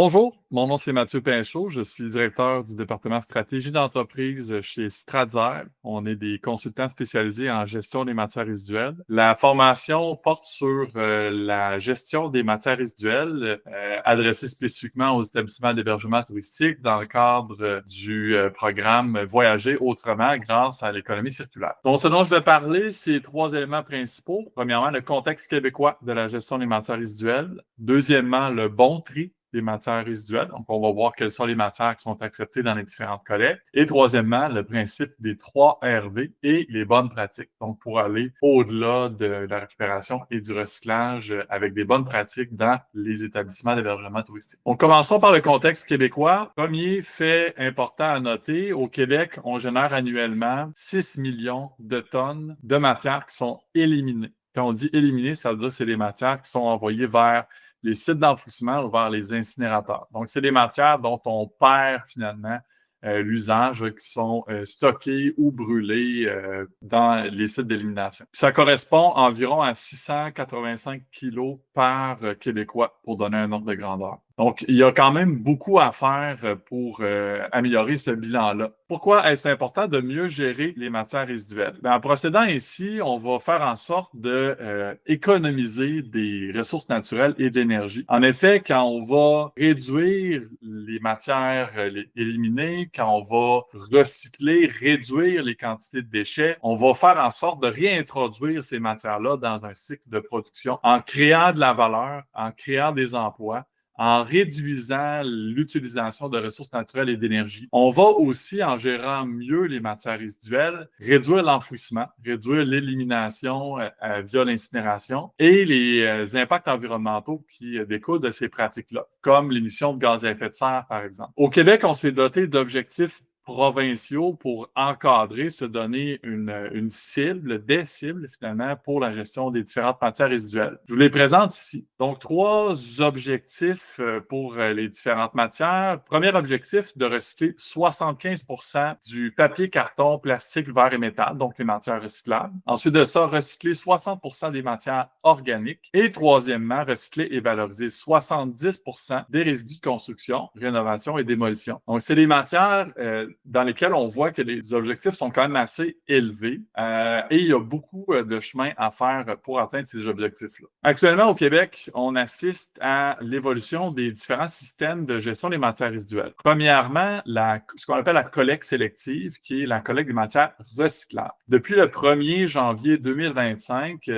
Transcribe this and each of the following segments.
Bonjour, mon nom c'est Mathieu Pinchot, je suis directeur du département stratégie d'entreprise chez Stratzer. On est des consultants spécialisés en gestion des matières résiduelles. La formation porte sur la gestion des matières résiduelles adressée spécifiquement aux établissements d'hébergement touristique dans le cadre du programme Voyager autrement grâce à l'économie circulaire. Donc, ce dont je vais parler, c'est trois éléments principaux. Premièrement, le contexte québécois de la gestion des matières résiduelles. Deuxièmement, le bon tri des matières résiduelles. Donc, on va voir quelles sont les matières qui sont acceptées dans les différentes collectes. Et troisièmement, le principe des 3 RV et les bonnes pratiques. Donc, pour aller au-delà de la récupération et du recyclage avec des bonnes pratiques dans les établissements d'hébergement touristique. Donc, commençons par le contexte québécois. Premier fait important à noter, au Québec, on génère annuellement 6 millions de tonnes de matières qui sont éliminées. Quand on dit éliminées, ça veut dire que c'est des matières qui sont envoyées vers les sites d'enfouissement ou vers les incinérateurs. Donc, c'est des matières dont on perd finalement l'usage, qui sont stockées ou brûlées dans les sites d'élimination. Ça correspond environ à 685 kilos par Québécois, pour donner un ordre de grandeur. Donc, il y a quand même beaucoup à faire pour améliorer ce bilan-là. Pourquoi est-ce important de mieux gérer les matières résiduelles? Bien, en procédant ainsi, on va faire en sorte de économiser des ressources naturelles et d'énergie. En effet, quand on va réduire les matières éliminées, quand on va recycler, réduire les quantités de déchets, on va faire en sorte de réintroduire ces matières-là dans un cycle de production en créant de la valeur, en créant des emplois, en réduisant l'utilisation de ressources naturelles et d'énergie. On va aussi, en gérant mieux les matières résiduelles, réduire l'enfouissement, réduire l'élimination via l'incinération et les impacts environnementaux qui découlent de ces pratiques-là, comme l'émission de gaz à effet de serre, par exemple. Au Québec, on s'est doté d'objectifs provinciaux pour encadrer, se donner une cible, des cibles finalement pour la gestion des différentes matières résiduelles. Je vous les présente ici. Donc, 3 objectifs pour les différentes matières. Premier objectif, de recycler 75% du papier, carton, plastique, verre et métal, donc les matières recyclables. Ensuite de ça, recycler 60% des matières organiques. Et troisièmement, recycler et valoriser 70% des résidus de construction, rénovation et démolition. Donc, c'est des matières dans lesquels on voit que les objectifs sont quand même assez élevés et il y a beaucoup de chemin à faire pour atteindre ces objectifs-là. Actuellement, au Québec, on assiste à l'évolution des différents systèmes de gestion des matières résiduelles. Premièrement, ce qu'on appelle la collecte sélective, qui est la collecte des matières recyclables. Depuis le 1er janvier 2025,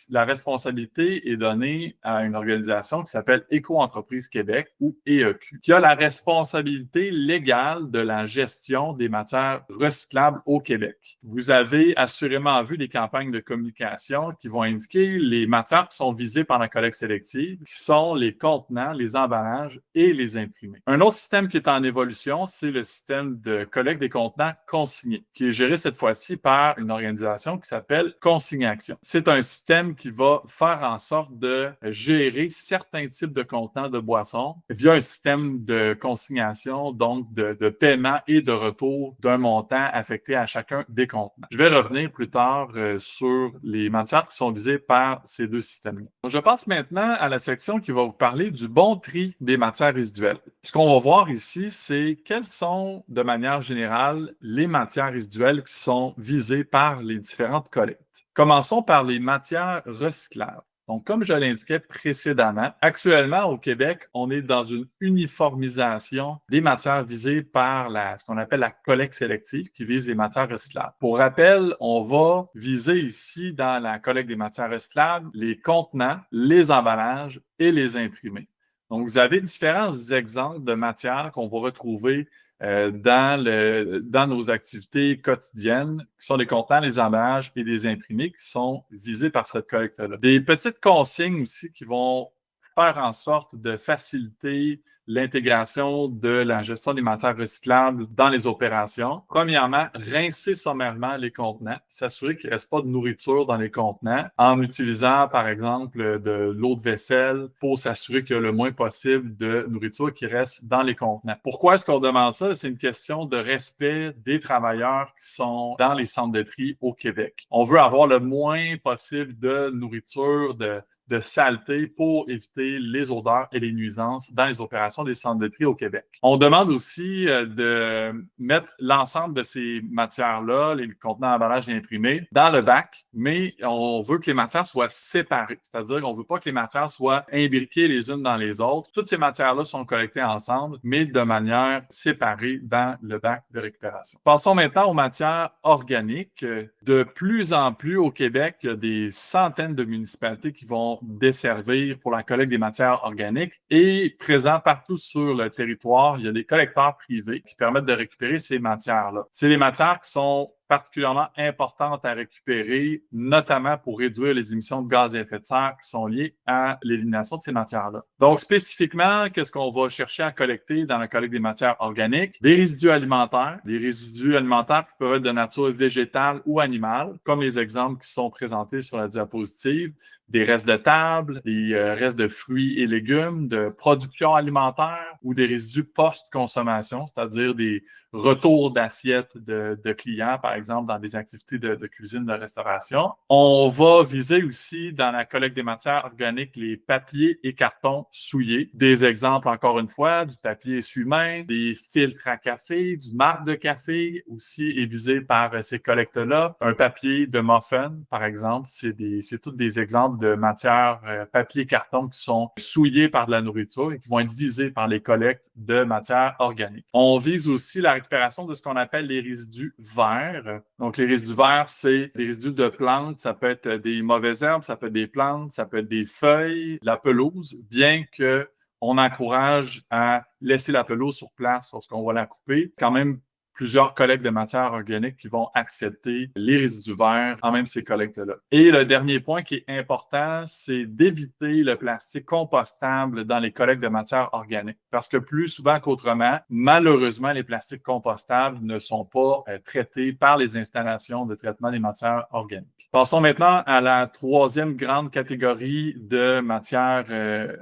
la responsabilité est donnée à une organisation qui s'appelle Éco-entreprise Québec, ou EEQ, qui a la responsabilité légale de la gestion des matières recyclables au Québec. Vous avez assurément vu des campagnes de communication qui vont indiquer les matières qui sont visées par la collecte sélective, qui sont les contenants, les emballages et les imprimés. Un autre système qui est en évolution, c'est le système de collecte des contenants consignés, qui est géré cette fois-ci par une organisation qui s'appelle Consignation. C'est un système qui va faire en sorte de gérer certains types de contenants de boissons via un système de consignation, donc de paiement et de retour d'un montant affecté à chacun des contenants. Je vais revenir plus tard sur les matières qui sont visées par ces 2 systèmes-là. Je passe maintenant à la section qui va vous parler du bon tri des matières résiduelles. Ce qu'on va voir ici, c'est quelles sont, de manière générale, les matières résiduelles qui sont visées par les différentes collectes. Commençons par les matières recyclables. Donc, comme je l'indiquais précédemment, actuellement au Québec, on est dans une uniformisation des matières visées par ce qu'on appelle la collecte sélective, qui vise les matières recyclables. Pour rappel, on va viser ici, dans la collecte des matières recyclables, les contenants, les emballages et les imprimés. Donc, vous avez différents exemples de matières qu'on va retrouver dans nos activités quotidiennes, qui sont les contenants, les emballages et des imprimés qui sont visés par cette collecte-là. Des petites consignes aussi qui vont faire en sorte de faciliter l'intégration de la gestion des matières recyclables dans les opérations. Premièrement, rincer sommairement les contenants, s'assurer qu'il ne reste pas de nourriture dans les contenants en utilisant, par exemple, de l'eau de vaisselle pour s'assurer qu'il y a le moins possible de nourriture qui reste dans les contenants. Pourquoi est-ce qu'on demande ça? C'est une question de respect des travailleurs qui sont dans les centres de tri au Québec. On veut avoir le moins possible de nourriture, de saleté pour éviter les odeurs et les nuisances dans les opérations des centres de tri au Québec. On demande aussi de mettre l'ensemble de ces matières-là, les contenants emballage et imprimés, dans le bac, mais on veut que les matières soient séparées. C'est-à-dire qu'on ne veut pas que les matières soient imbriquées les unes dans les autres. Toutes ces matières-là sont collectées ensemble, mais de manière séparée dans le bac de récupération. Passons maintenant aux matières organiques. De plus en plus au Québec, il y a des centaines de municipalités qui vont desservir pour la collecte des matières organiques et présent partout sur le territoire, il y a des collecteurs privés qui permettent de récupérer ces matières-là. C'est des matières qui sont particulièrement importantes à récupérer, notamment pour réduire les émissions de gaz à effet de serre qui sont liées à l'élimination de ces matières-là. Donc, spécifiquement, qu'est-ce qu'on va chercher à collecter dans la collecte des matières organiques? Des résidus alimentaires qui peuvent être de nature végétale ou animale, comme les exemples qui sont présentés sur la diapositive, des restes de table, des restes de fruits et légumes, de production alimentaire ou des résidus post-consommation, c'est-à-dire des retours d'assiettes de clients, par exemple, dans des activités de cuisine, de restauration. On va viser aussi, dans la collecte des matières organiques, les papiers et cartons souillés. Des exemples, encore une fois, du papier essuie-main, des filtres à café, du marc de café aussi est visé par ces collectes-là. Un papier de muffin, par exemple, c'est tous des exemples de matières papier et carton qui sont souillés par de la nourriture et qui vont être visés par les collectes de matières organiques. On vise aussi la récupération de ce qu'on appelle les résidus verts. Donc, les résidus verts, c'est des résidus de plantes. Ça peut être des mauvaises herbes, ça peut être des plantes, ça peut être des feuilles, la pelouse, bien que on encourage à laisser la pelouse sur place lorsqu'on va la couper. Quand même, plusieurs collectes de matières organiques qui vont accepter les résidus verts en même ces collectes-là. Et le dernier point qui est important, c'est d'éviter le plastique compostable dans les collectes de matières organiques. Parce que plus souvent qu'autrement, malheureusement, les plastiques compostables ne sont pas traités par les installations de traitement des matières organiques. Passons maintenant à la troisième grande catégorie de matières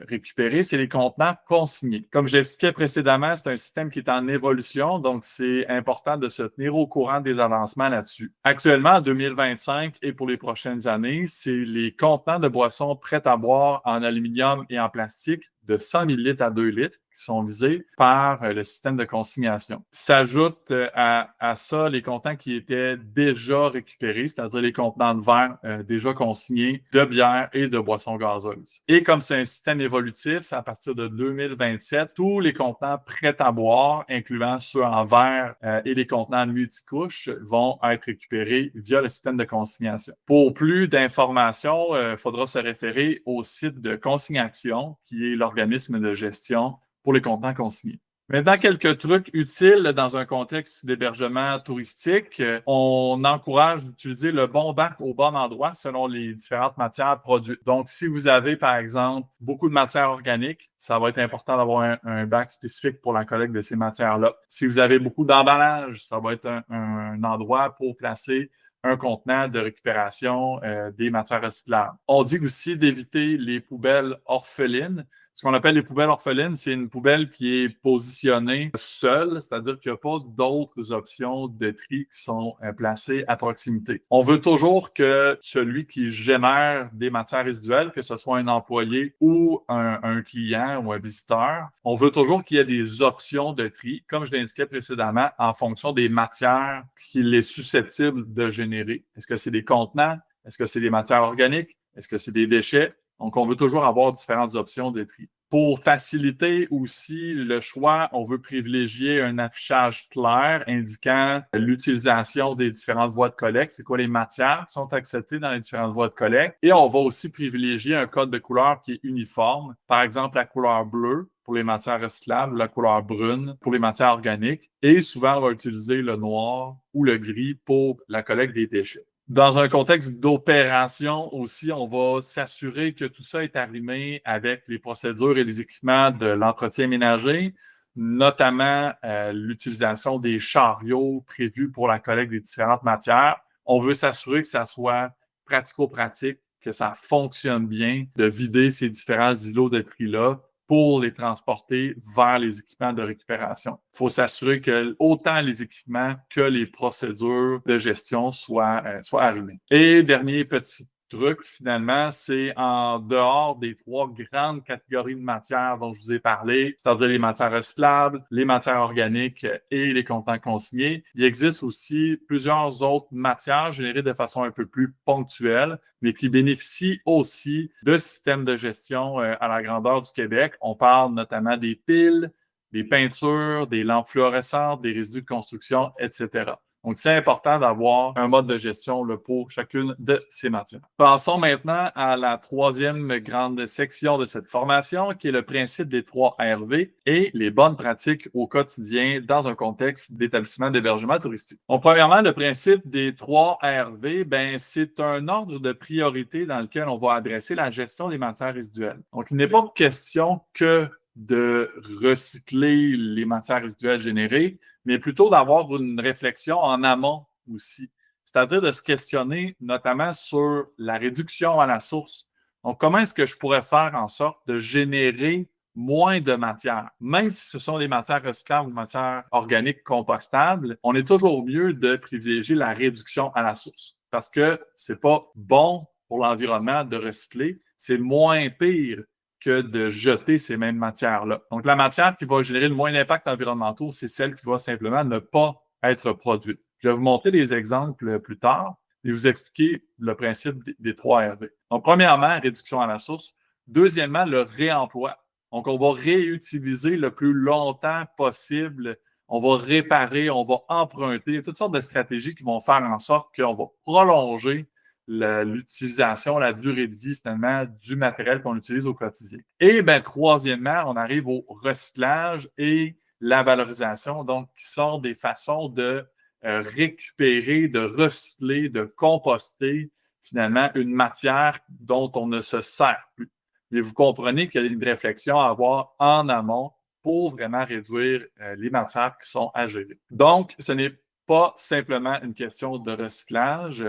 récupérées, c'est les contenants consignés. Comme je l'expliquais précédemment, c'est un système qui est en évolution, donc c'est important de se tenir au courant des avancements là-dessus. Actuellement, en 2025 et pour les prochaines années, c'est les contenants de boissons prêtes à boire en aluminium et en plastique de 100 ml à 2 litres qui sont visés par le système de consignation. S'ajoutent à ça les contenants qui étaient déjà récupérés, c'est-à-dire les contenants de verre déjà consignés de bière et de boissons gazeuses. Et comme c'est un système évolutif, à partir de 2027, tous les contenants prêts à boire, incluant ceux en verre et les contenants multicouches, vont être récupérés via le système de consignation. Pour plus d'informations, il faudra se référer au site de Consignation, qui est l'organisme de gestion pour les contenants consignés. Maintenant, quelques trucs utiles dans un contexte d'hébergement touristique. On encourage d'utiliser le bon bac au bon endroit selon les différentes matières produites. Donc, si vous avez, par exemple, beaucoup de matières organiques, ça va être important d'avoir un bac spécifique pour la collecte de ces matières-là. Si vous avez beaucoup d'emballage, ça va être un endroit pour placer un contenant de récupération des matières recyclables. On dit aussi d'éviter les poubelles orphelines. Ce qu'on appelle les poubelles orphelines, c'est une poubelle qui est positionnée seule, c'est-à-dire qu'il n'y a pas d'autres options de tri qui sont placées à proximité. On veut toujours que celui qui génère des matières résiduelles, que ce soit un employé ou un client ou un visiteur, on veut toujours qu'il y ait des options de tri, comme je l'indiquais précédemment, en fonction des matières qu'il est susceptible de générer. Est-ce que c'est des contenants? Est-ce que c'est des matières organiques? Est-ce que c'est des déchets? Donc, on veut toujours avoir différentes options de tri. Pour faciliter aussi le choix, on veut privilégier un affichage clair indiquant l'utilisation des différentes voies de collecte. C'est quoi les matières qui sont acceptées dans les différentes voies de collecte. Et on va aussi privilégier un code de couleur qui est uniforme. Par exemple, la couleur bleue pour les matières recyclables, la couleur brune pour les matières organiques. Et souvent, on va utiliser le noir ou le gris pour la collecte des déchets. Dans un contexte d'opération aussi, on va s'assurer que tout ça est arrimé avec les procédures et les équipements de l'entretien ménager, notamment l'utilisation des chariots prévus pour la collecte des différentes matières. On veut s'assurer que ça soit pratico-pratique, que ça fonctionne bien, de vider ces différents îlots de tri-là pour les transporter vers les équipements de récupération. Il faut s'assurer que autant les équipements que les procédures de gestion soient arrimés. Et dernier petit truc, finalement, c'est en dehors des trois grandes catégories de matières dont je vous ai parlé, c'est-à-dire les matières recyclables, les matières organiques et les contenants consignés. Il existe aussi plusieurs autres matières générées de façon un peu plus ponctuelle, mais qui bénéficient aussi de systèmes de gestion à la grandeur du Québec. On parle notamment des piles, des peintures, des lampes fluorescentes, des résidus de construction, etc. Donc, c'est important d'avoir un mode de gestion là, pour chacune de ces matières. Passons maintenant à la troisième grande section de cette formation, qui est le principe des 3 RV et les bonnes pratiques au quotidien dans un contexte d'établissement d'hébergement touristique. Donc, premièrement, le principe des 3 RV, ben, c'est un ordre de priorité dans lequel on va adresser la gestion des matières résiduelles. Donc, il n'est pas question que de recycler les matières résiduelles générées, mais plutôt d'avoir une réflexion en amont aussi. C'est-à-dire de se questionner notamment sur la réduction à la source. Donc, comment est-ce que je pourrais faire en sorte de générer moins de matière? Même si ce sont des matières recyclables ou matières organiques compostables, on est toujours mieux de privilégier la réduction à la source parce que c'est pas bon pour l'environnement de recycler, c'est moins pire que de jeter ces mêmes matières-là. Donc, la matière qui va générer le moins d'impact environnementaux, c'est celle qui va simplement ne pas être produite. Je vais vous montrer des exemples plus tard et vous expliquer le principe des 3 RV. Donc, premièrement, réduction à la source. Deuxièmement, le réemploi. Donc, on va réutiliser le plus longtemps possible. On va réparer, on va emprunter. Il y a toutes sortes de stratégies qui vont faire en sorte qu'on va prolonger l'utilisation, la durée de vie finalement du matériel qu'on utilise au quotidien. Et bien, troisièmement, on arrive au recyclage et la valorisation, donc qui sont des façons de récupérer, de recycler, de composter finalement une matière dont on ne se sert plus. Mais vous comprenez qu'il y a une réflexion à avoir en amont pour vraiment réduire les matières qui sont à gérer. Donc, ce n'est pas simplement une question de recyclage.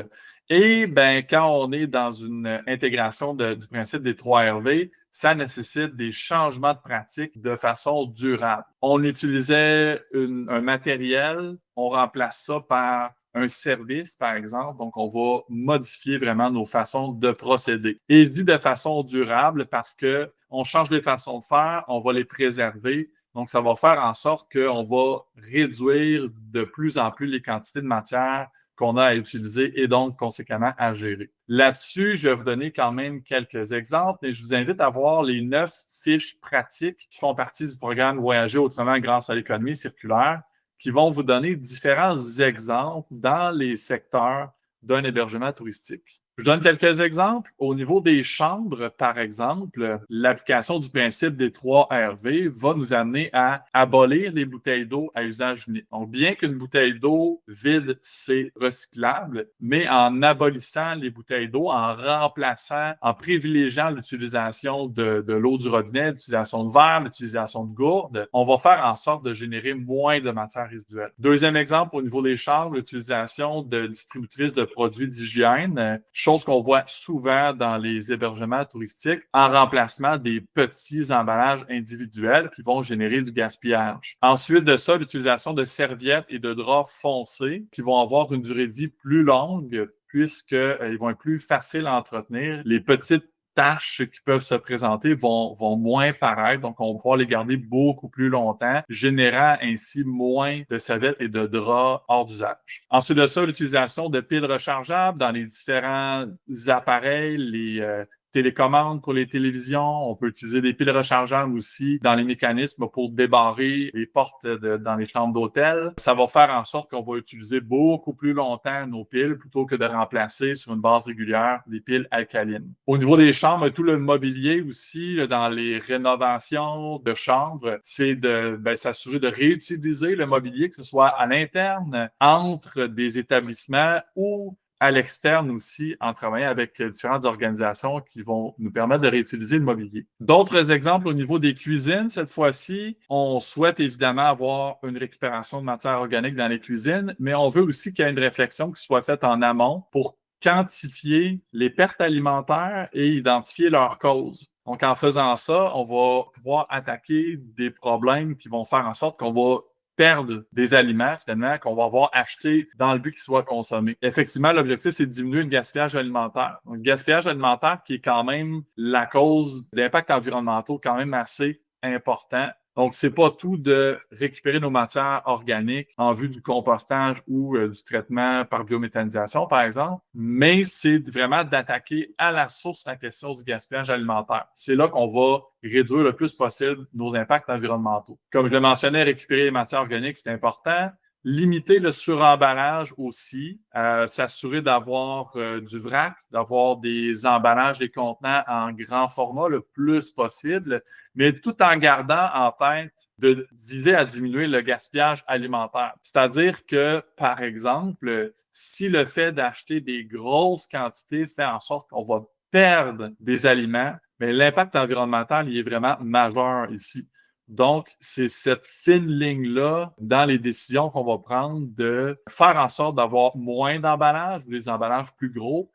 Et ben, quand on est dans une intégration du principe des 3 RV, ça nécessite des changements de pratique de façon durable. On utilisait un matériel, on remplace ça par un service, par exemple. Donc, on va modifier vraiment nos façons de procéder. Et je dis de façon durable parce que on change les façons de faire, on va les préserver. Donc, ça va faire en sorte qu'on va réduire de plus en plus les quantités de matière qu'on a à utiliser et donc, conséquemment, à gérer. Là-dessus, je vais vous donner quand même quelques exemples et je vous invite à voir les 9 fiches pratiques qui font partie du programme Voyager autrement grâce à l'économie circulaire qui vont vous donner différents exemples dans les secteurs d'un hébergement touristique. Je donne quelques exemples. Au niveau des chambres, par exemple, l'application du principe des 3 RV va nous amener à abolir les bouteilles d'eau à usage unique. Donc, bien qu'une bouteille d'eau vide, c'est recyclable, mais en abolissant les bouteilles d'eau, en remplaçant, en privilégiant l'utilisation de l'eau du robinet, l'utilisation de verre, l'utilisation de gourdes, on va faire en sorte de générer moins de matières résiduelles. Deuxième exemple, au niveau des chambres, l'utilisation de distributrices de produits d'hygiène, chose qu'on voit souvent dans les hébergements touristiques, en remplacement des petits emballages individuels qui vont générer du gaspillage. Ensuite de ça, l'utilisation de serviettes et de draps foncés qui vont avoir une durée de vie plus longue puisqu'ils vont être plus faciles à entretenir. Les petites tâches qui peuvent se présenter vont moins paraître, donc on va pouvoir les garder beaucoup plus longtemps, générant ainsi moins de serviettes et de draps hors d'usage. Ensuite de ça, l'utilisation de piles rechargeables dans les différents appareils, les télécommandes pour les télévisions. On peut utiliser des piles rechargeables aussi dans les mécanismes pour débarrer les portes dans les chambres d'hôtel. Ça va faire en sorte qu'on va utiliser beaucoup plus longtemps nos piles plutôt que de remplacer sur une base régulière des piles alcalines. Au niveau des chambres, tout le mobilier aussi, dans les rénovations de chambres, c'est de s'assurer de réutiliser le mobilier, que ce soit à l'interne, entre des établissements ou à l'externe aussi en travaillant avec différentes organisations qui vont nous permettre de réutiliser le mobilier. D'autres exemples au niveau des cuisines, cette fois-ci, on souhaite évidemment avoir une récupération de matière organique dans les cuisines, mais on veut aussi qu'il y ait une réflexion qui soit faite en amont pour quantifier les pertes alimentaires et identifier leurs causes. Donc, en faisant ça, on va pouvoir attaquer des problèmes qui vont faire en sorte qu'on va perdre des aliments, finalement, qu'on va avoir achetés dans le but qu'ils soient consommés. Effectivement, l'objectif, c'est de diminuer le gaspillage alimentaire. Donc, le gaspillage alimentaire qui est quand même la cause d'impacts environnementaux quand même assez importants. Donc, c'est pas tout de récupérer nos matières organiques en vue du compostage ou du traitement par biométhanisation, par exemple, mais c'est vraiment d'attaquer à la source la question du gaspillage alimentaire. C'est là qu'on va réduire le plus possible nos impacts environnementaux. Comme je le mentionnais, récupérer les matières organiques, c'est important. Limiter le suremballage aussi, s'assurer d'avoir du vrac, d'avoir des emballages, des contenants en grand format le plus possible, mais tout en gardant en tête de viser à diminuer le gaspillage alimentaire. C'est-à-dire que, par exemple, si le fait d'acheter des grosses quantités fait en sorte qu'on va perdre des aliments, mais l'impact environnemental il est vraiment majeur ici. Donc, c'est cette fine ligne-là dans les décisions qu'on va prendre de faire en sorte d'avoir moins d'emballages ou des emballages plus gros,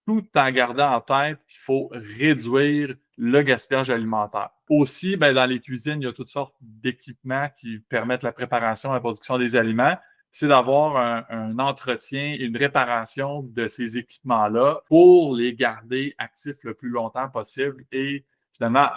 tout en gardant en tête qu'il faut réduire le gaspillage alimentaire. Aussi, ben, dans les cuisines, il y a toutes sortes d'équipements qui permettent la préparation et la production des aliments. C'est d'avoir un entretien et une réparation de ces équipements-là pour les garder actifs le plus longtemps possible et finalement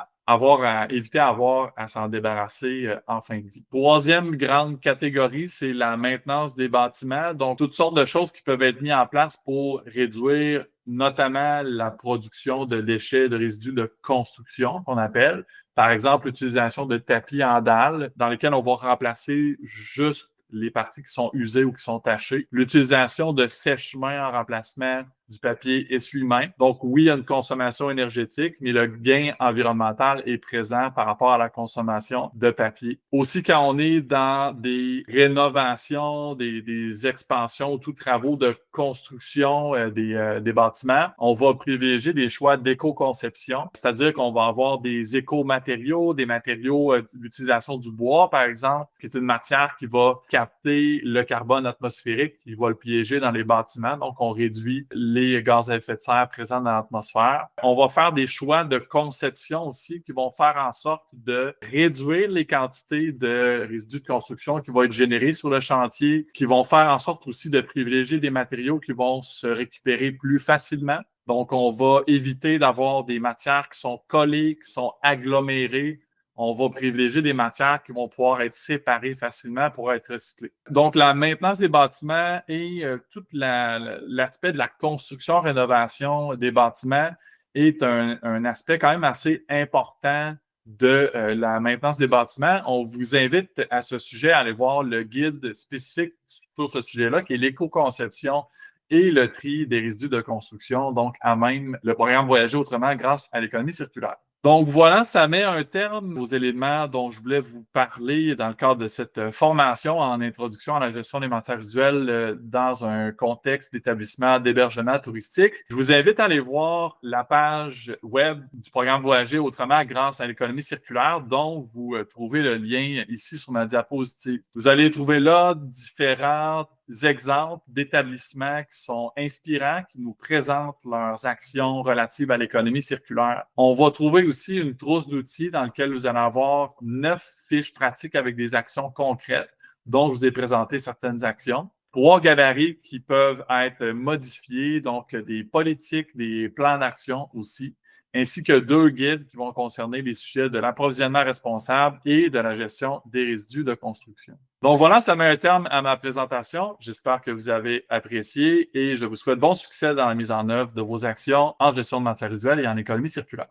éviter d'avoir à s'en débarrasser en fin de vie. Troisième grande catégorie, c'est la maintenance des bâtiments. Donc, toutes sortes de choses qui peuvent être mises en place pour réduire notamment la production de déchets, de résidus de construction, qu'on appelle. Par exemple, l'utilisation de tapis en dalles dans lesquels on va remplacer juste les parties qui sont usées ou qui sont tachées. L'utilisation de sèche-mains en remplacement du papier essuie-main. Donc, oui, il y a une consommation énergétique, mais le gain environnemental est présent par rapport à la consommation de papier. Aussi, quand on est dans des rénovations, des expansions, tous travaux de construction des bâtiments, on va privilégier des choix d'éco-conception, c'est-à-dire qu'on va avoir des éco-matériaux, des matériaux, l'utilisation du bois, par exemple, qui est une matière qui va capter le carbone atmosphérique, qui va le piéger dans les bâtiments. Donc, on réduit les gaz à effet de serre présents dans l'atmosphère. On va faire des choix de conception aussi qui vont faire en sorte de réduire les quantités de résidus de construction qui vont être générés sur le chantier, qui vont faire en sorte aussi de privilégier des matériaux qui vont se récupérer plus facilement. Donc, on va éviter d'avoir des matières qui sont collées, qui sont agglomérées. On va privilégier des matières qui vont pouvoir être séparées facilement pour être recyclées. Donc, la maintenance des bâtiments et tout l'aspect de la construction, rénovation des bâtiments est un aspect quand même assez important de la maintenance des bâtiments. On vous invite à ce sujet à aller voir le guide spécifique sur ce sujet-là, qui est l'éco-conception et le tri des résidus de construction, donc à même le programme Voyager autrement grâce à l'économie circulaire. Donc voilà, ça met un terme aux éléments dont je voulais vous parler dans le cadre de cette formation en introduction à la gestion des matières résiduelles dans un contexte d'établissement d'hébergement touristique. Je vous invite à aller voir la page web du programme Voyager autrement grâce à l'économie circulaire dont vous trouvez le lien ici sur ma diapositive. Vous allez trouver là différents exemples d'établissements qui sont inspirants, qui nous présentent leurs actions relatives à l'économie circulaire. On va trouver aussi une trousse d'outils dans laquelle vous allez avoir 9 fiches pratiques avec des actions concrètes dont je vous ai présenté certaines actions. 3 gabarits qui peuvent être modifiés, donc des politiques, des plans d'action aussi, ainsi que 2 guides qui vont concerner les sujets de l'approvisionnement responsable et de la gestion des résidus de construction. Donc voilà, ça met un terme à ma présentation. J'espère que vous avez apprécié et je vous souhaite bon succès dans la mise en œuvre de vos actions en gestion de matières résiduelles et en économie circulaire.